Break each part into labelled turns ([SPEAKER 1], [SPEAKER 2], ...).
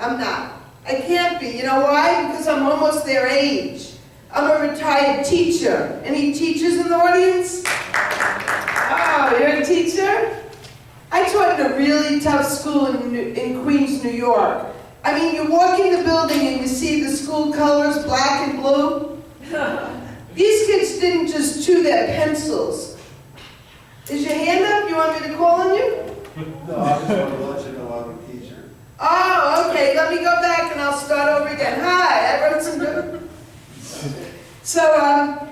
[SPEAKER 1] I'm not. I can't be. You know why? Because I'm almost their age. I'm a retired teacher. Any teachers in the audience? Oh, you're a teacher? I taught in a really tough school in Queens, New York. I mean, you walk in the building and you see the school colors, black and blue. These kids didn't just chew their pencils. Is your hand up? You want me to call on you?
[SPEAKER 2] No, I just want to let you know I'm a teacher.
[SPEAKER 1] Oh, okay. Let me go back and I'll start over again. Hi, I wrote some good. So,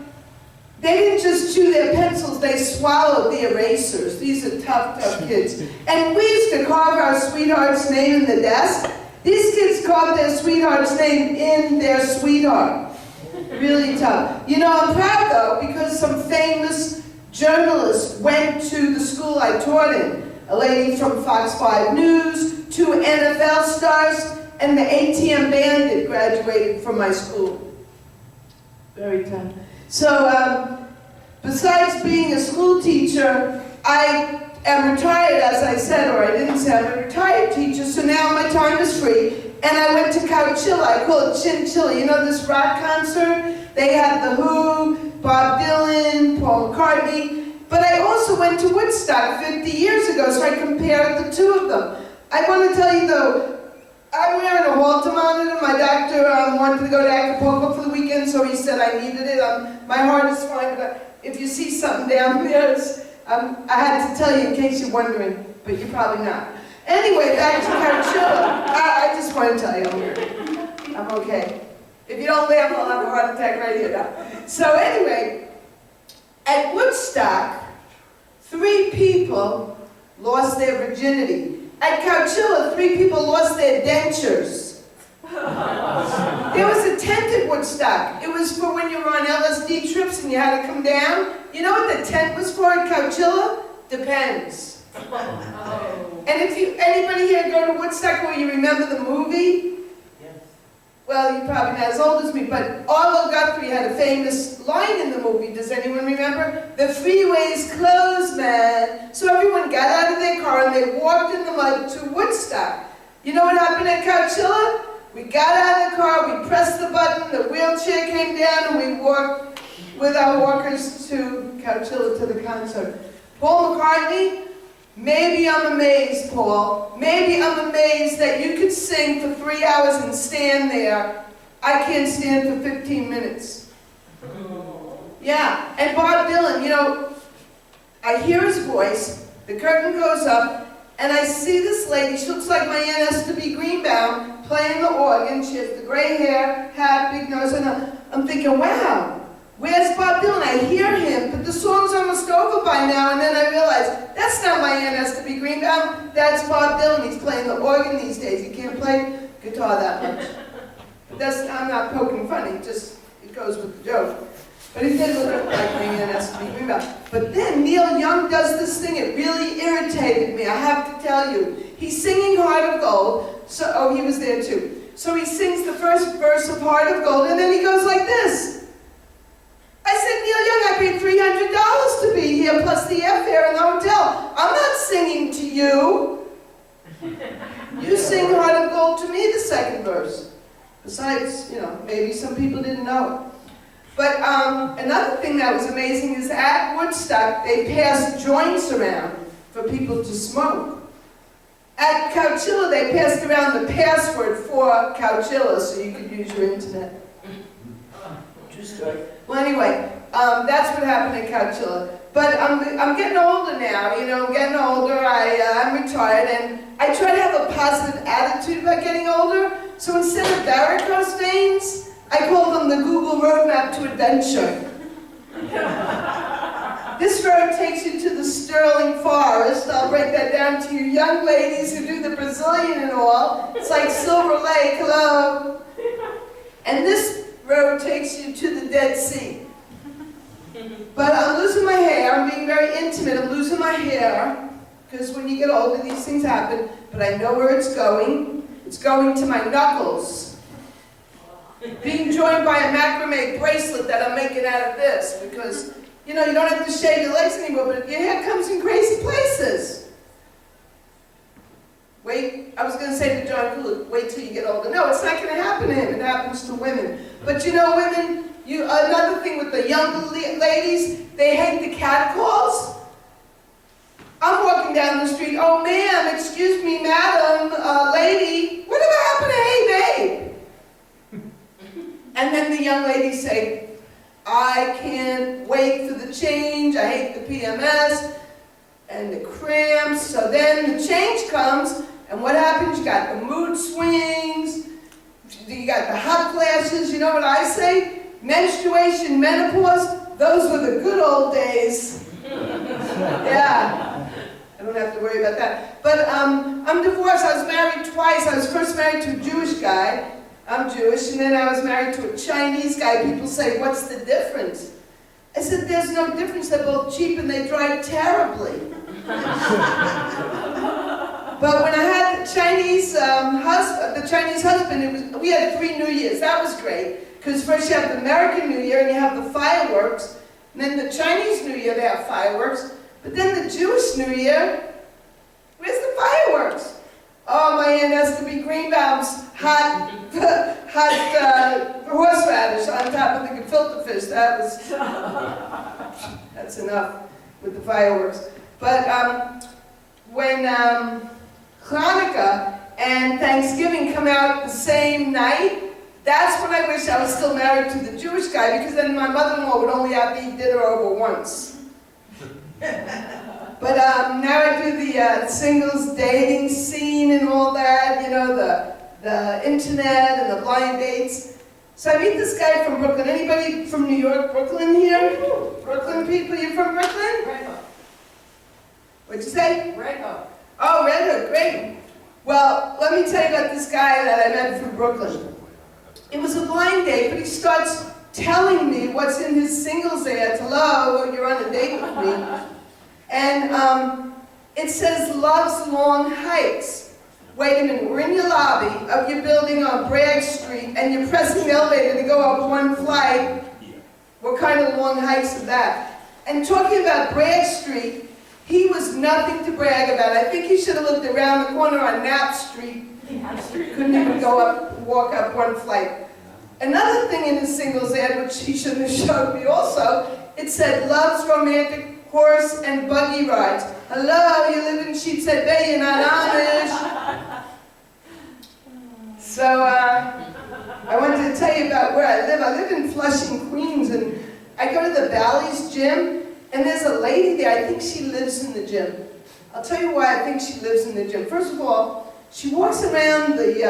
[SPEAKER 1] they didn't just chew their pencils, they swallowed the erasers. These are tough, tough kids. And we used to carve our sweetheart's name in the desk. These kids carved their sweetheart's name in their sweetheart. Really tough. You know, I'm proud though, because some famous journalists went to the school I taught in. A lady from Fox 5 News, 2 NFL stars, and the ATM bandit graduated from my school. Very tough. So, besides being a school teacher, I am retired, as I said, or I didn't say, I'm a retired teacher, so now my time is free. And I went to Coachella. I call it Chinchilla. You know this rock concert? They had The Who, Bob Dylan, Paul McCartney. But I also went to Woodstock 50 years ago, so I compared the two of them. I want to tell you though, I'm wearing a Holter monitor. My doctor wanted to go to Acapulco for the weekend, so he said I needed it. My heart is fine, but if you see something down there, I had to tell you in case you're wondering, but you're probably not. Anyway, back to Coachella. I just want to tell you I'm okay. If you don't laugh, I'll have a heart attack right here now. So anyway, at Woodstock, 3 people lost their virginity. At Coachella, 3 people lost their dentures. There was a tent at Woodstock. It was for when you were on LSD trips and you had to come down. You know what the tent was for at Coachella? Depends. And if anybody here go to Woodstock where you remember the movie? Yes. Well, you're probably not as old as me, but Arlo Guthrie had a famous line in the movie. Does anyone remember? The freeway's closed, man. So everyone got out of their car and they walked in the mud to Woodstock. You know what happened at Coachella? We got out of the car, we pressed the button, the wheelchair came down, and we walked with our walkers to Coachella to the concert. Paul McCartney, maybe I'm amazed, Paul. Maybe I'm amazed that you could sing for 3 hours and stand there. I can't stand for 15 minutes. Yeah, and Bob Dylan, you know, I hear his voice, the curtain goes up, and I see this lady, she looks like my Aunt Esther B. Greenbaum, playing the organ. She has the gray hair, hat, big nose, and I'm thinking, wow, where's Bob Dylan? I hear him, but the song's almost over by now, and then I realize, that's not my Aunt Esther B. Greenbaum, that's Bob Dylan. He's playing the organ these days. He can't play guitar that much. But I'm not poking fun, it goes with the joke. But he did look like my Aunt Esther B. Greenbaum. But then Neil Young does this thing, it really irritated me, I have to tell you. He's singing Heart of Gold, oh, he was there too. So he sings the first verse of Heart of Gold, and then he goes like this. I said, Neil Young, I paid $300 to be here, plus the airfare and the hotel. I'm not singing to you. You sing Heart of Gold to me, the second verse. Besides, you know, maybe some people didn't know it. But another thing that was amazing is at Woodstock, they passed joints around for people to smoke. At Coachella, they passed around the password for Coachella so you could use your internet. True story. Well, anyway, that's what happened at Coachella. But I'm getting older now, you know, I'm getting older, I'm retired, and I try to have a positive attitude about getting older. So instead of varicose veins, I call them the Google Roadmap to Adventure. This road takes you to the Sterling Forest. I'll break that down to you young ladies who do the Brazilian and all. It's like Silver Lake, hello. And this road takes you to the Dead Sea. But I'm losing my hair. I'm being very intimate. I'm losing my hair. Because when you get older, these things happen. But I know where it's going. It's going to my knuckles. Being joined by a macrame bracelet that I'm making out of this. Because, you know, you don't have to shave your legs anymore, but your hair comes in crazy places. wait, I was going to say to John Coolidge, wait till you get older. No, it's not going to happen to him. It happens to women. But you know, women, another thing with the younger ladies, they hate the catcalls. I'm walking down the street, oh ma'am, excuse me, madam, lady, whatever happened to hey babe? And then the young ladies say, I can't wait for the change, I hate the PMS and the cramps. So then the change comes, and what happens? You got the mood swings, you got the hot flashes, you know what I say? Menstruation, menopause, those were the good old days. Yeah, I don't have to worry about that. But I'm divorced. I was married twice. I was first married to a Jewish guy. I'm Jewish. And then I was married to a Chinese guy. People say, what's the difference? I said, there's no difference. They're both cheap and they drive terribly. But when I had the Chinese husband, we had 3 New Years. That was great. Because first you have the American New Year and you have the fireworks. And then the Chinese New Year, they have fireworks. But then the Jewish New Year, where's the fireworks? Oh, my aunt has to be Greenbaum's hot horseradish on top of the gefilte fish. That's enough with the fireworks. But when Hanukkah and Thanksgiving come out the same night, that's when I wish I was still married to the Jewish guy, because then my mother-in-law would only have to eat dinner over once. But now I do the singles dating scene and all that, you know, the internet and the blind dates. So I meet this guy from Brooklyn. Anybody from New York, Brooklyn here? Brooklyn people, you from Brooklyn?
[SPEAKER 3] Red Hook.
[SPEAKER 1] What'd you say?
[SPEAKER 3] Red Hook.
[SPEAKER 1] Oh, Red Hook, great. Well, let me tell you about this guy that I met from Brooklyn. It was a blind date, but he starts telling me what's in his singles ad. Hello, you're on a date with me. And it says, loves long hikes. Wait a minute, we're in your lobby of your building on Bragg Street, and you're pressing the elevator to go up 1 flight. What kind of long hikes is that? And talking about Bragg Street, he was nothing to brag about. I think he should have looked around the corner on Knapp Street. Couldn't even walk up 1 flight. Another thing in his singles ad, which he shouldn't have showed me also, it said, loves romantic horse and buggy rides. Hello, you live in Sheepshead Bay, you're not Amish. So I wanted to tell you about where I live. I live in Flushing, Queens, and I go to the Bally's gym, and there's a lady there. I think she lives in the gym. I'll tell you why I think she lives in the gym. First of all, she walks around the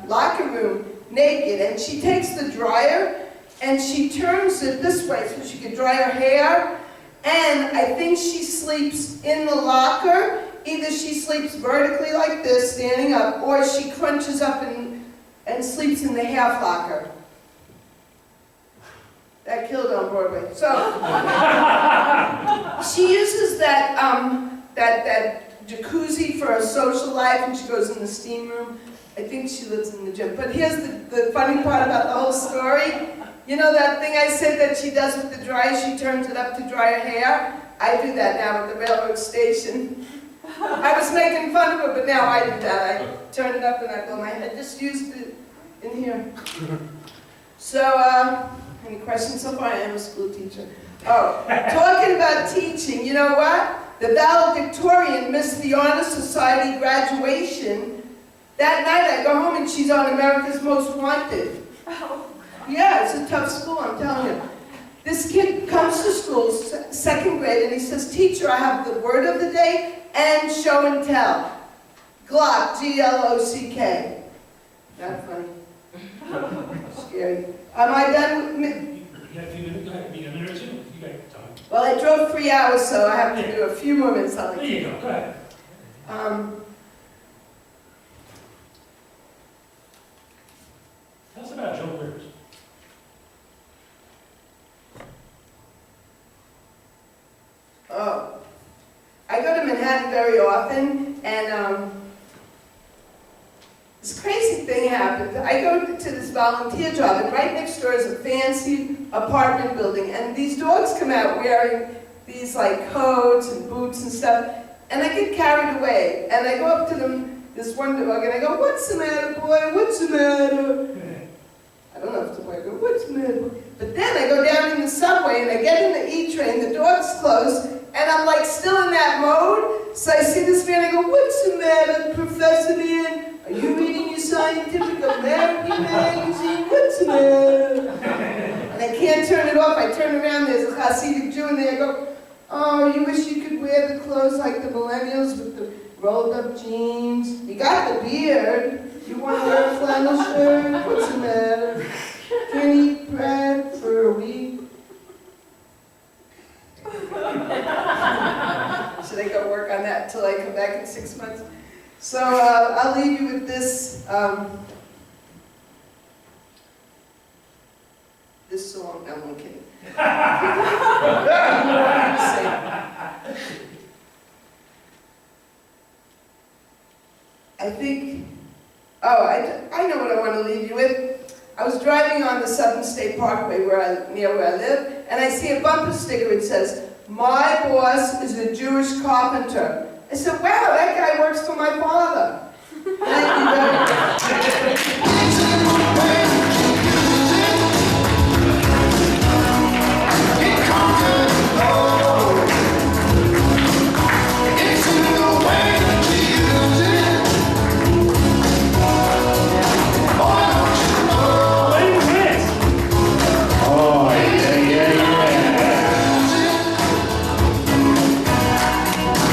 [SPEAKER 1] locker room naked, and she takes the dryer and she turns it this way so she can dry her hair. And I think she sleeps in the locker. Either she sleeps vertically like this, standing up, or she crunches up and sleeps in the half locker. That killed on Broadway. So she uses that jacuzzi for her social life, and she goes in the steam room. I think she lives in the gym. But here's the funny part about the whole story. You know that thing I said that she does with the dryer? She turns it up to dry her hair. I do that now at the railroad station. I was making fun of her, but now I do that. I turn it up and I go, my head just used it in here. So, any questions so far? I am a school teacher. Oh, talking about teaching, you know what? The valedictorian missed the Honor Society graduation. That night I go home and she's on America's Most Wanted. Yeah, it's a tough school, I'm telling you. This kid comes to school, 2nd grade, and he says, teacher, I have the word of the day and show and tell. Glock, G-L-O-C-K. Not funny. Scary. Am I done with me?
[SPEAKER 4] You got a few minutes, go ahead, be a minute or two, you got time.
[SPEAKER 1] Well, I drove 3 hours, so I have to do a few more minutes on
[SPEAKER 4] There you go, go ahead. Tell us about Joe Weirs.
[SPEAKER 1] Oh, I go to Manhattan very often, and this crazy thing happened. I go to this volunteer job, and right next door is a fancy apartment building, and these dogs come out wearing these like coats and boots and stuff, and I get carried away, and I go up to them, this one dog, and I go, what's the matter, boy? What's the matter? I don't know if the boy goes, what's the matter, boy? But then I go down in the subway, and I get in the E train, the door's closed, and I'm like still in that mode. So I see this man, I go, what's the matter, Professor Man? Are you reading your Scientific American magazine? What's the matter? And I can't turn it off. I turn around, there's a Hasidic Jew in there. I go, oh, you wish you could wear the clothes like the millennials with the rolled up jeans. You got the beard. You want to wear a flannel shirt? What's the matter? Can't eat bread for a week. Should I go work on that until I come back in 6 months? So I'll leave you with this this song. No, I'm kidding. I think, I know what I want to leave you with. I was driving on the Southern State Parkway near where I live, and I see a bumper sticker. It says, "My boss is a Jewish carpenter." I said, wow, that guy works for my father. Thank you very much.